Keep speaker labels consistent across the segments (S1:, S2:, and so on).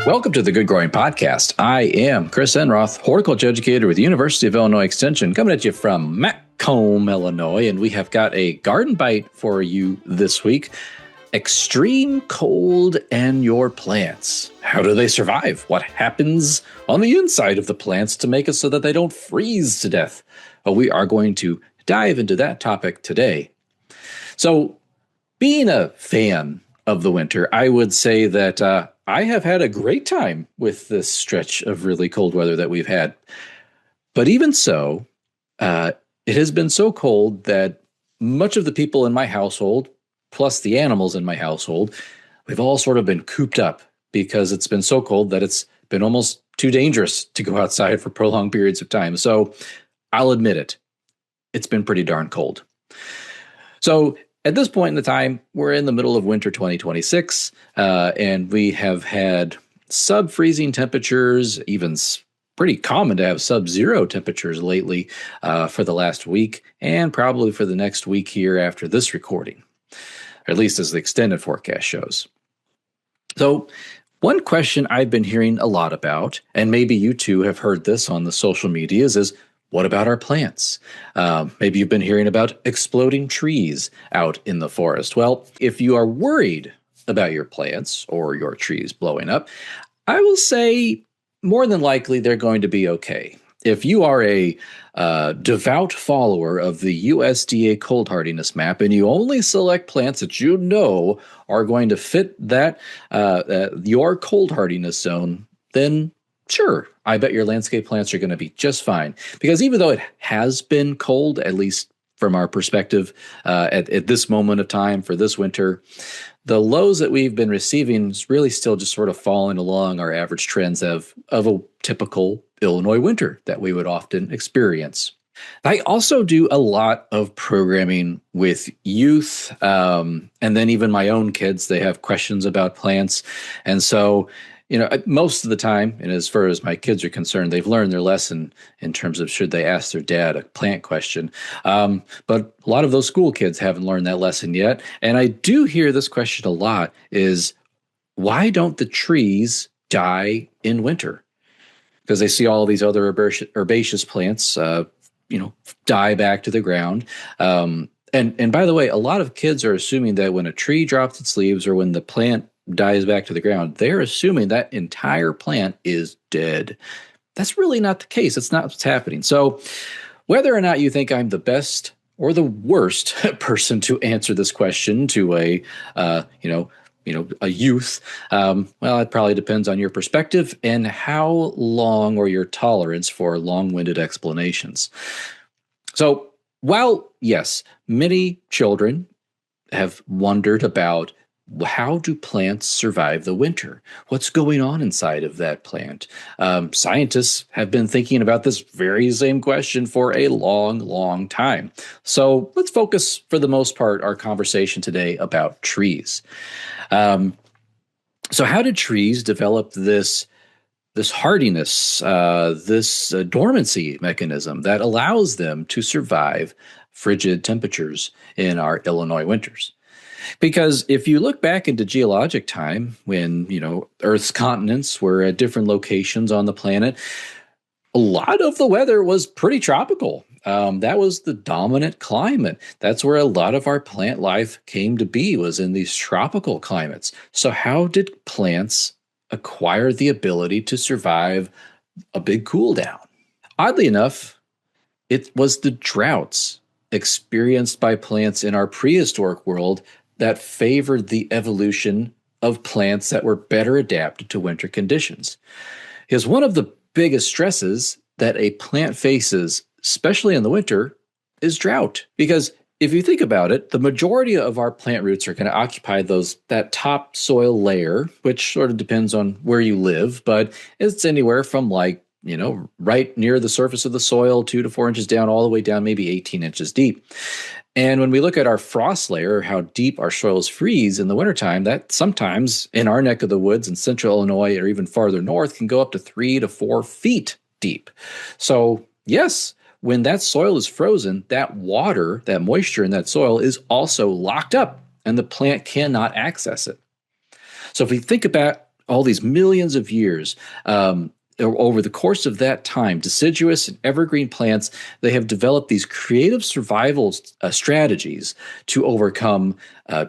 S1: Welcome to the Good Growing Podcast. I am Chris Enroth, horticulture educator with the University of Illinois Extension, coming at you from Macomb, Illinois, and we have got a Gardenbite for you this week. Extreme cold and your plants. How do they survive? What happens on the inside of the plants to make it so that they don't freeze to death? Well, we are going to dive into that topic today. So, being a fan of the winter, I would say that I have had a great time with this stretch of really cold weather that we've had. But even so, it has been so cold that much of the people in my household, plus the animals in my household, we've all sort of been cooped up because it's been so cold that it's been almost too dangerous to go outside for prolonged periods of time. So I'll admit it, it's been pretty darn cold. So at this point in the time, we're in the middle of winter 2026, and we have had sub-freezing temperatures, even pretty common to have sub-zero temperatures lately for the last week, and probably for the next week here after this recording, or at least as the extended forecast shows. So one question I've been hearing a lot about, and maybe you too have heard this on the social medias, is what about our plants? Maybe you've been hearing about exploding trees out in the forest. Well, if you are worried about your plants or your trees blowing up, I will say more than likely they're going to be okay. If you are a devout follower of the USDA cold hardiness map and you only select plants that you know are going to fit that your cold hardiness zone, then sure, I bet your landscape plants are going to be just fine. Because even though it has been cold, at least from our perspective at this moment of time for this winter, the lows that we've been receiving is really still just sort of following along our average trends of a typical Illinois winter that we would often experience. I also do a lot of programming with youth, and then even my own kids. They have questions about plants. And so most of the time, and as far as my kids are concerned, they've learned their lesson in terms of should they ask their dad a plant question. But a lot of those school kids haven't learned that lesson yet. And I do hear this question a lot is, why don't the trees die in winter? Because they see all of these other herbaceous plants, die back to the ground. And by the way, a lot of kids are assuming that when a tree drops its leaves or when the plant dies back to the ground, they're assuming that entire plant is dead. That's really not the case. It's not what's happening. So whether or not you think I'm the best or the worst person to answer this question to a youth, well, it probably depends on your perspective and how long or your tolerance for long-winded explanations. So while, yes, many children have wondered about how do plants survive the winter? What's going on inside of that plant? Scientists have been thinking about this very same question for a long, long time. So let's focus, for the most part, our conversation today about trees. So how did trees develop this hardiness, this dormancy mechanism that allows them to survive frigid temperatures in our Illinois winters? Because if you look back into geologic time, when, Earth's continents were at different locations on the planet, a lot of the weather was pretty tropical. That was the dominant climate. That's where a lot of our plant life came to be, was in these tropical climates. So how did plants acquire the ability to survive a big cool down? Oddly enough, it was the droughts experienced by plants in our prehistoric world that favored the evolution of plants that were better adapted to winter conditions. Because one of the biggest stresses that a plant faces, especially in the winter, is drought. Because if you think about it, the majority of our plant roots are going to occupy that top soil layer, which sort of depends on where you live, but it's anywhere from right near the surface of the soil, 2 to 4 inches down, all the way down maybe 18 inches deep. And when we look at our frost layer, how deep our soils freeze in the wintertime, that sometimes in our neck of the woods in central Illinois or even farther north can go up to 3 to 4 feet deep. So yes, when that soil is frozen, that water, that moisture in that soil is also locked up and the plant cannot access it. So if we think about all these millions of years, over the course of that time, deciduous and evergreen plants, they have developed these creative survival strategies to overcome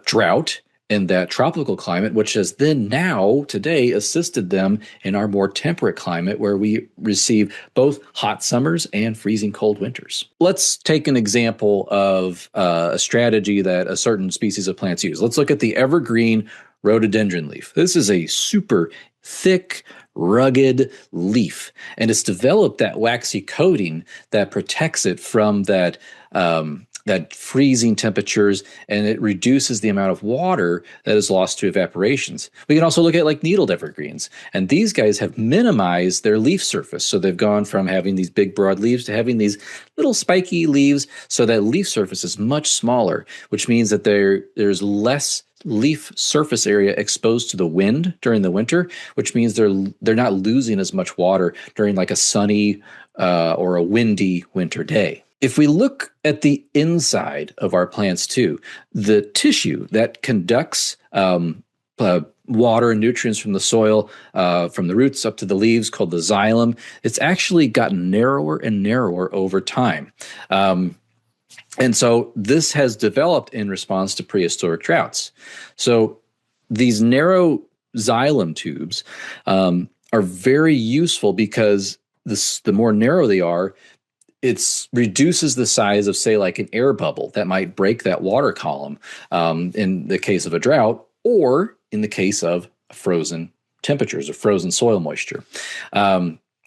S1: drought in that tropical climate, which has then now today assisted them in our more temperate climate where we receive both hot summers and freezing cold winters. Let's take an example of a strategy that a certain species of plants use. Let's look at the evergreen rhododendron leaf. This is a super thick, rugged leaf, and it's developed that waxy coating that protects it from that freezing temperatures, and it reduces the amount of water that is lost to evaporations. We can also look at like needled evergreens, and these guys have minimized their leaf surface. So they've gone from having these big broad leaves to having these little spiky leaves, so that leaf surface is much smaller, which means that there's less leaf surface area exposed to the wind during the winter, which means they're not losing as much water during like a sunny or a windy winter day. If we look at the inside of our plants too, the tissue that conducts water and nutrients from the soil, from the roots up to the leaves, called the xylem, it's actually gotten narrower and narrower over time. And so this has developed in response to prehistoric droughts. So these narrow xylem tubes are very useful because the more narrow they are, it reduces the size of, say, like an air bubble that might break that water column in the case of a drought, or in the case of frozen temperatures or frozen soil moisture.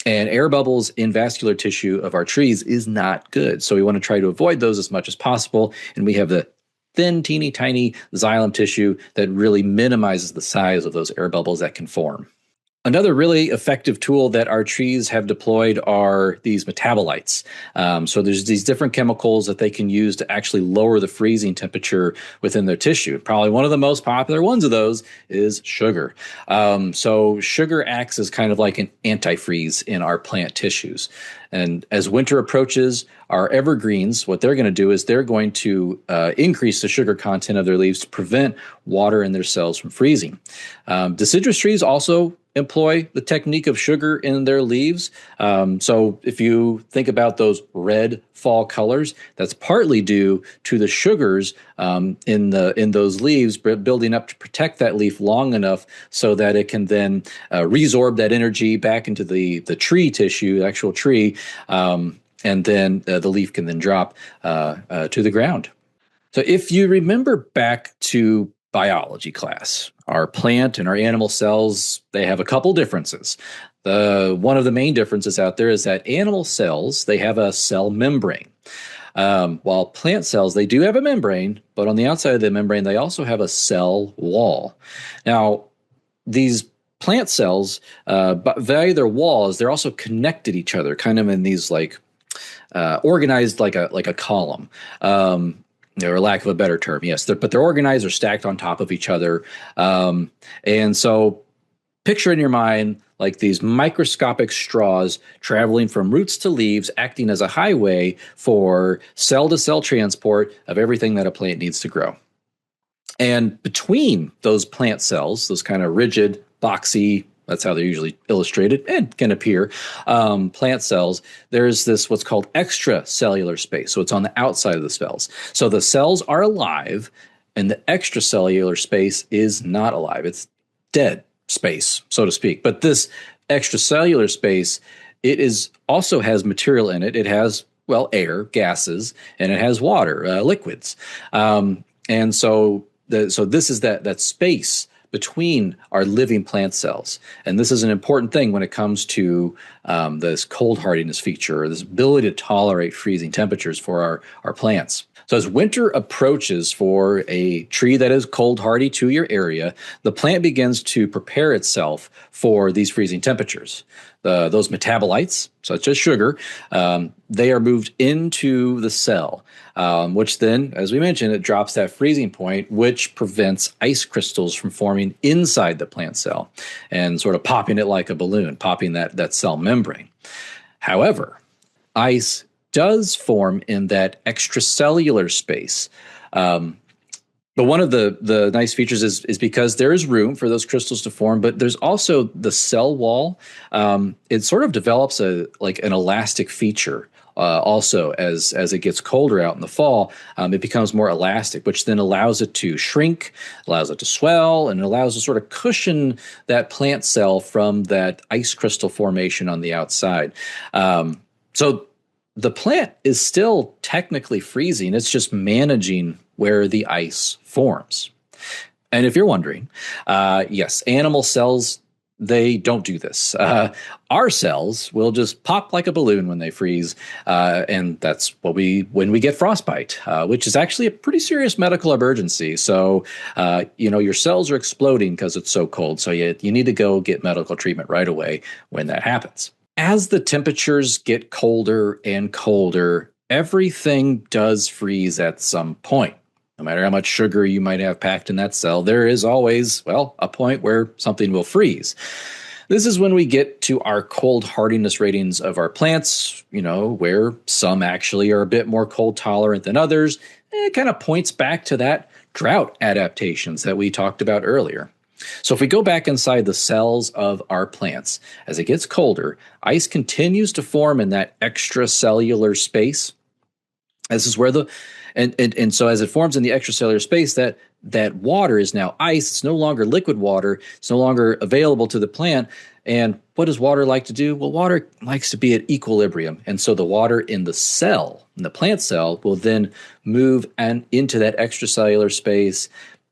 S1: And air bubbles in vascular tissue of our trees is not good. So we want to try to avoid those as much as possible. And we have the thin, teeny, tiny xylem tissue that really minimizes the size of those air bubbles that can form. Another really effective tool that our trees have deployed are these metabolites. So there's these different chemicals that they can use to actually lower the freezing temperature within their tissue. Probably one of the most popular ones of those is sugar. So sugar acts as kind of like an antifreeze in our plant tissues. And as winter approaches, our evergreens, what they're going to do is they're going to increase the sugar content of their leaves to prevent water in their cells from freezing. Deciduous trees also employ the technique of sugar in their leaves. So if you think about those red fall colors, that's partly due to the sugars in those leaves building up to protect that leaf long enough so that it can then resorb that energy back into the tree tissue, the actual tree, and then the leaf can then drop to the ground. So if you remember back to biology class, our plant and our animal cells, they have a couple differences. One of the main differences out there is that animal cells, they have a cell membrane. While plant cells, they do have a membrane, but on the outside of the membrane, they also have a cell wall. Now, these plant cells, via their walls, they're also connected to each other, kind of in these like organized like a column. Or lack of a better term, yes. But they're organized or stacked on top of each other. And so picture in your mind like these microscopic straws traveling from roots to leaves, acting as a highway for cell-to-cell transport of everything that a plant needs to grow. And between those plant cells, those kind of rigid, boxy, that's how they're usually illustrated and can appear, plant cells, there's this what's called extracellular space. So it's on the outside of the cells. So the cells are alive and the extracellular space is not alive. It's dead space, so to speak. But this extracellular space, it also has material in it. It has, well, air, gases, and it has water, liquids. And so this is that space between our living plant cells. And this is an important thing when it comes to this cold hardiness feature, or this ability to tolerate freezing temperatures for our plants. So as winter approaches for a tree that is cold hardy to your area, the plant begins to prepare itself for these freezing temperatures. Those metabolites, such as sugar, they are moved into the cell, which then, as we mentioned, it drops that freezing point, which prevents ice crystals from forming inside the plant cell and sort of popping it like a balloon, popping that cell membrane. However, ice does form in that extracellular space. But one of the nice features is because there is room for those crystals to form, but there's also the cell wall. It sort of develops an elastic feature. Also, as it gets colder out in the fall, it becomes more elastic, which then allows it to shrink, allows it to swell, and it allows to sort of cushion that plant cell from that ice crystal formation on the outside. So the plant is still technically freezing. It's just managing where the ice forms. And if you're wondering, yes, animal cells, they don't do this. Our cells will just pop like a balloon when they freeze, and that's when we get frostbite, which is actually a pretty serious medical emergency. So, your cells are exploding because it's so cold. So you need to go get medical treatment right away when that happens. As the temperatures get colder and colder, everything does freeze at some point. No matter how much sugar you might have packed in that cell, there is always, a point where something will freeze. This is when we get to our cold hardiness ratings of our plants, where some actually are a bit more cold tolerant than others. It kind of points back to that drought adaptations that we talked about earlier. So if we go back inside the cells of our plants, as it gets colder, ice continues to form in that extracellular space. This is where and so as it forms in the extracellular space, that water is now ice. It's no longer liquid water. It's no longer available to the plant. And what does water like to do? Well, water likes to be at equilibrium. And so the water in the cell, in the plant cell, will then move into that extracellular space.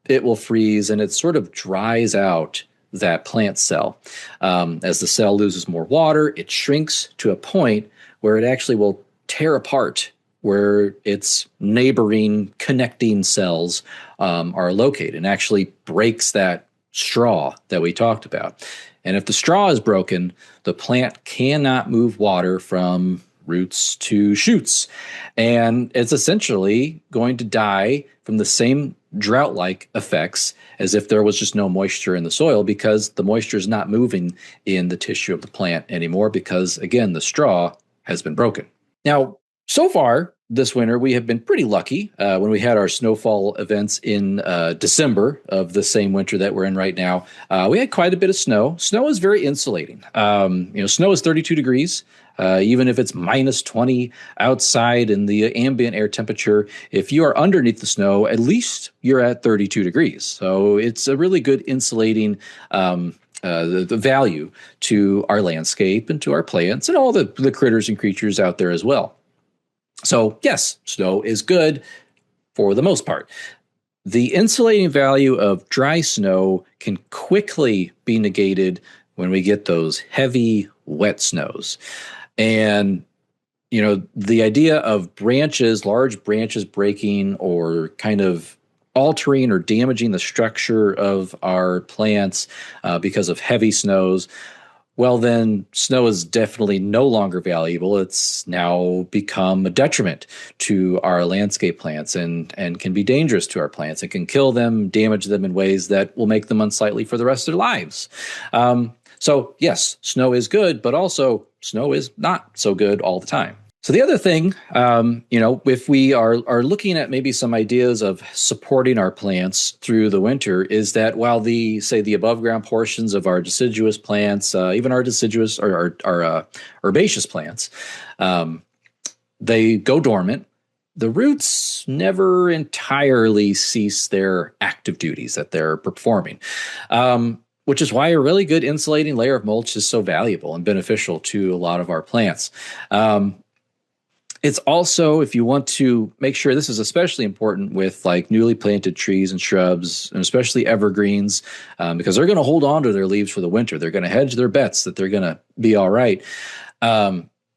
S1: It will freeze, and it sort of dries out that plant cell. As the cell loses more water, it shrinks to a point where it actually will tear apart, where its neighboring connecting cells are located, and actually breaks that straw that we talked about. And if the straw is broken, the plant cannot move water from roots to shoots. And it's essentially going to die from the same drought-like effects as if there was just no moisture in the soil, because the moisture is not moving in the tissue of the plant anymore because, again, the straw has been broken. Now, so far this winter, we have been pretty lucky when we had our snowfall events in December of the same winter that we're in right now. We had quite a bit of snow. Snow is very insulating. Snow is 32 degrees. Even if it's minus 20 outside in the ambient air temperature, if you are underneath the snow, at least you're at 32 degrees. So it's a really good insulating the value to our landscape and to our plants and all the critters and creatures out there as well. So yes, snow is good for the most part. The insulating value of dry snow can quickly be negated when we get those heavy, wet snows. And, the idea of large branches breaking or kind of altering or damaging the structure of our plants because of heavy snows, well, then snow is definitely no longer valuable. It's now become a detriment to our landscape plants and can be dangerous to our plants. It can kill them, damage them in ways that will make them unsightly for the rest of their lives. So yes, snow is good, but also snow is not so good all the time. So the other thing, if we are looking at maybe some ideas of supporting our plants through the winter, is that while the above ground portions of our deciduous plants, even our deciduous or our herbaceous plants, they go dormant, the roots never entirely cease their active duties that they're performing. Which is why a really good insulating layer of mulch is so valuable and beneficial to a lot of our plants. It's also, if you want to make sure, this is especially important with like newly planted trees and shrubs, and especially evergreens, because they're going to hold on to their leaves for the winter. They're going to hedge their bets that they're going to be all right.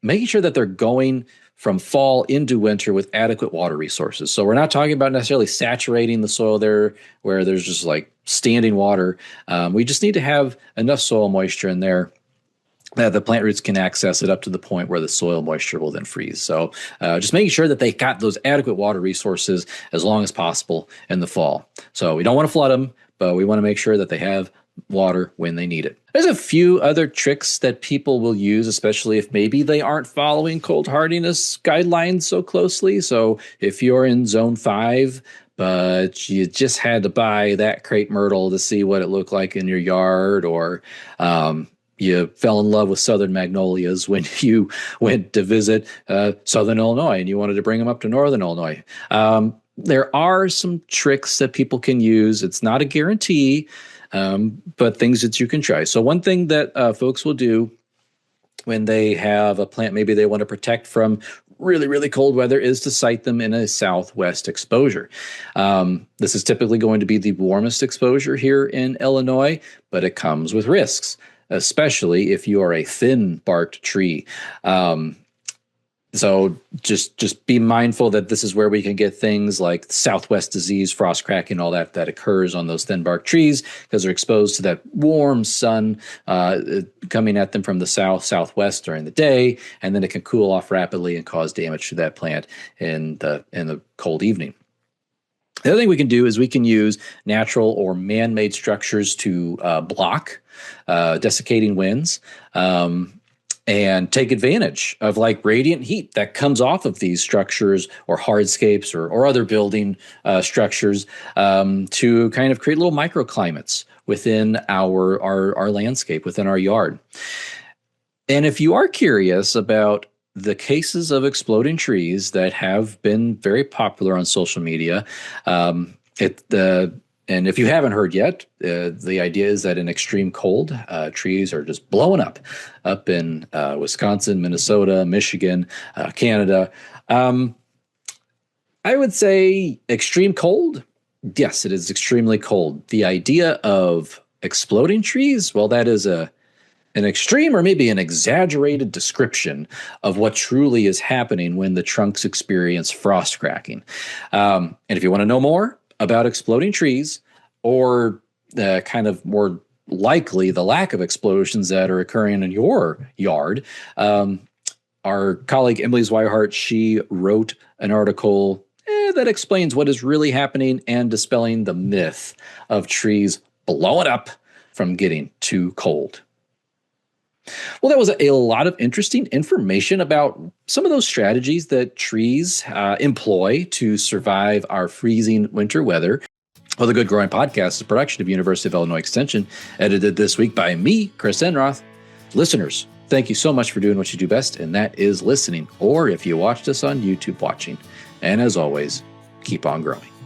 S1: Making sure that they're going from fall into winter with adequate water resources. So we're not talking about necessarily saturating the soil there where there's just like standing water. We just need to have enough soil moisture in there that the plant roots can access it up to the point where the soil moisture will then freeze. So just making sure that they got those adequate water resources as long as possible in the fall. So we don't want to flood them, but we want to make sure that they have water when they need it. There's a few other tricks that people will use, especially if maybe they aren't following cold hardiness guidelines so closely. So if you're in zone 5, but you just had to buy that crepe myrtle to see what it looked like in your yard, or you fell in love with southern magnolias when you went to visit southern Illinois and you wanted to bring them up to northern Illinois. There are some tricks that people can use. It's not a guarantee, but things that you can try. So one thing that folks will do when they have a plant maybe they want to protect from really, really cold weather is to site them in a southwest exposure. This is typically going to be the warmest exposure here in Illinois, but it comes with risks, especially if you are a thin-barked tree. So just be mindful that this is where we can get things like Southwest disease, frost cracking, all that occurs on those thin bark trees because they're exposed to that warm sun coming at them from the southwest during the day, and then it can cool off rapidly and cause damage to that plant in the cold evening. The other thing we can do is we can use natural or man-made structures to block desiccating winds. And take advantage of like radiant heat that comes off of these structures or hardscapes or other building structures to kind of create little microclimates within our landscape, within our yard. And if you are curious about the cases of exploding trees that have been very popular on social media, and if you haven't heard yet, the idea is that in extreme cold, trees are just blowing up in Wisconsin, Minnesota, Michigan, Canada. I would say extreme cold. Yes, it is extremely cold. The idea of exploding trees, well, that is an extreme or maybe an exaggerated description of what truly is happening when the trunks experience frost cracking. And if you want to know more about exploding trees, or kind of more likely the lack of explosions that are occurring in your yard, our colleague Emily Zweihardt, she wrote an article that explains what is really happening and dispelling the myth of trees blowing up from getting too cold. Well, that was a lot of interesting information about some of those strategies that trees employ to survive our freezing winter weather. Well, the Good Growing Podcast is a production of University of Illinois Extension, edited this week by me, Chris Enroth. Listeners, thank you so much for doing what you do best, and that is listening, or if you watched us on YouTube watching. And as always, keep on growing.